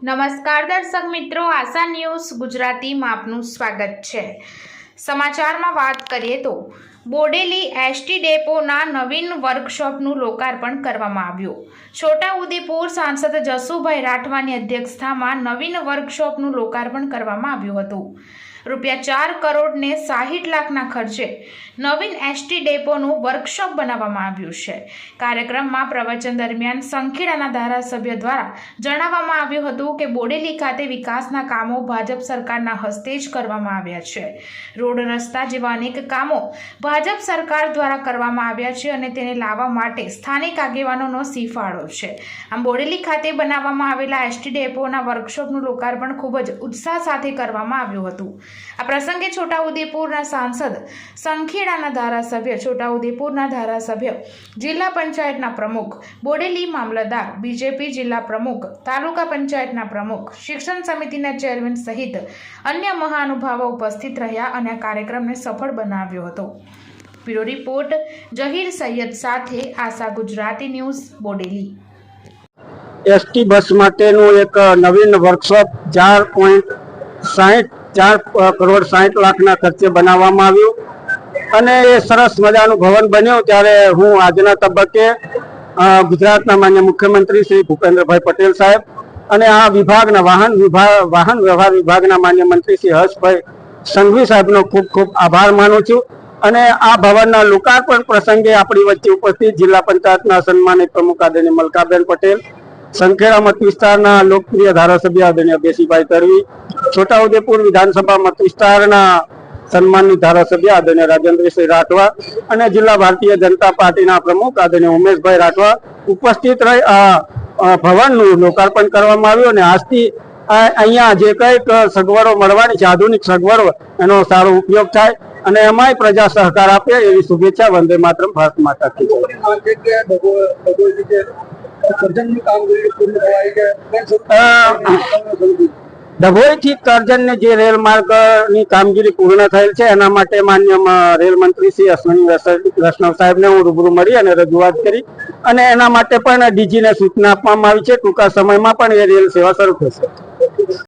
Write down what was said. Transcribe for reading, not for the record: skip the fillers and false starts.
નમસ્કાર દર્શક મિત્રો, આશા ન્યૂઝ ગુજરાતીમાં આપનું સ્વાગત છે। સમાચારમાં વાત કરીએ તો બોડેલી એસટી ડેપોના નવીન વર્કશોપનું લોકાર્પણ કરવામાં આવ્યું। છોટાઉદેપુર સાંસદ જસુભાઈ રાઠવાની અધ્યક્ષતામાં નવીન વર્કશોપનું લોકાર્પણ કરવામાં આવ્યું હતું। ₹4 કરોડ ને 60 લાખના ખર્ચે નવીન એસટી ડેપોનું વર્કશોપ બનાવવામાં આવ્યું છે। કાર્યક્રમમાં પ્રવચન દરમિયાન સંખેડાના ધારાસભ્ય દ્વારા જણાવવામાં આવ્યું હતું કે બોડેલી ખાતે વિકાસના કામો ભાજપ સરકારના હસ્તે જ કરવામાં આવ્યા છે। રોડ રસ્તા જેવા અનેક કામો ભાજપ સરકાર દ્વારા કરવામાં આવ્યા છે અને તેને લાવવા માટે સ્થાનિક આગેવાનોનો સિફાળો છે। આમ બોડેલી ખાતે બનાવવામાં આવેલા એસટી ડેપોના વર્કશોપનું લોકાર્પણ ખૂબ જ ઉત્સાહ સાથે કરવામાં આવ્યું હતું। આ પ્રસંગે છોટાઉદેપુરના સાંસદ, સંખેડાના ધારાસભ્ય, છોટાઉદેપુરના ધારાસભ્ય, જિલ્લા પંચાયતના પ્રમુખ, બોડેલી મામલતદાર, બીજેપી જિલ્લા પ્રમુખ, તાલુકા પંચાયતના પ્રમુખ, શિક્ષણ સમિતિના ચેરમેન સહિત અન્ય મહાનુભાવો ઉપસ્થિત રહ્યા અને આ કાર્યક્રમને સફળ બનાવ્યો હતો। બ્યુરો રિપોર્ટ જહીર સૈયદ સાથે Asha Gujarati news, Bodeli. ST bus માટેનું એક નવીન વર્કશોપ 4 કરોડ 60 લાખના ખર્ચે બનાવવામાં આવ્યું અને એ સરસ મજાનું ભવન બન્યું। ત્યારે હું આજના તબક્કે ગુજરાતના માન્ય મુખ્યમંત્રી શ્રી ભૂપેન્દ્રભાઈ પટેલ સાહેબ અને આ વિભાગના વાહન વ્યવહાર વિભાગના માન્ય મંત્રી શ્રી હર્ષભાઈ સંઘવી સાહેબનો ખૂબ ખૂબ આભાર માનું છું। અને આ ભવનના લોકાર્પણ પ્રસંગે આપણી વચ્ચે ઉપસ્થિત જિલ્લા પંચાયતના સન્માનિત પ્રમુખ આદરણીય મલકાબેન પટેલ, સંખેડા મત વિસ્તારના લોકપ્રિય ધારાસભ્ય આદરણીય બેસીભાઈ તરવી, છોટાઉદેપુર વિધાનસભા મત વિસ્તારના સન્માનિત ધારાસભ્ય આદરણીય રાજેન્દ્રસિંહ રાઠવા અને જિલ્લા ભારતીય જનતા પાર્ટીના પ્રમુખ આદરણીય ઉમેશભાઈ રાઠવા ઉપસ્થિત રહી ભવનનું લોકાર્પણ કરવામાં આવ્યું અને આજથી અહીંયા જે કંઈક સગવડો મળવાની છે, આધુનિક સગવડો, એનો સારો ઉપયોગ થાય અને એમાંય પ્રજા સહકાર આપે એવી શુભેચ્છા। વંદે માતરમ, ભારત માતા કી જય। ડભોઈથી કરજણ જે રેલ માર્ગની કામગીરી પૂર્ણ થયેલ છે એના માટે માન્ય રેલ મંત્રી શ્રી અશ્વિની વૈષ્ણવ સાહેબને હું રૂબરૂ મળી અને રજૂઆત કરી અને એના માટે પણ ડીજીને સૂચના આપવામાં આવી છે। ટૂંકા સમયમાં પણ એ રેલ સેવા શરૂ થશે।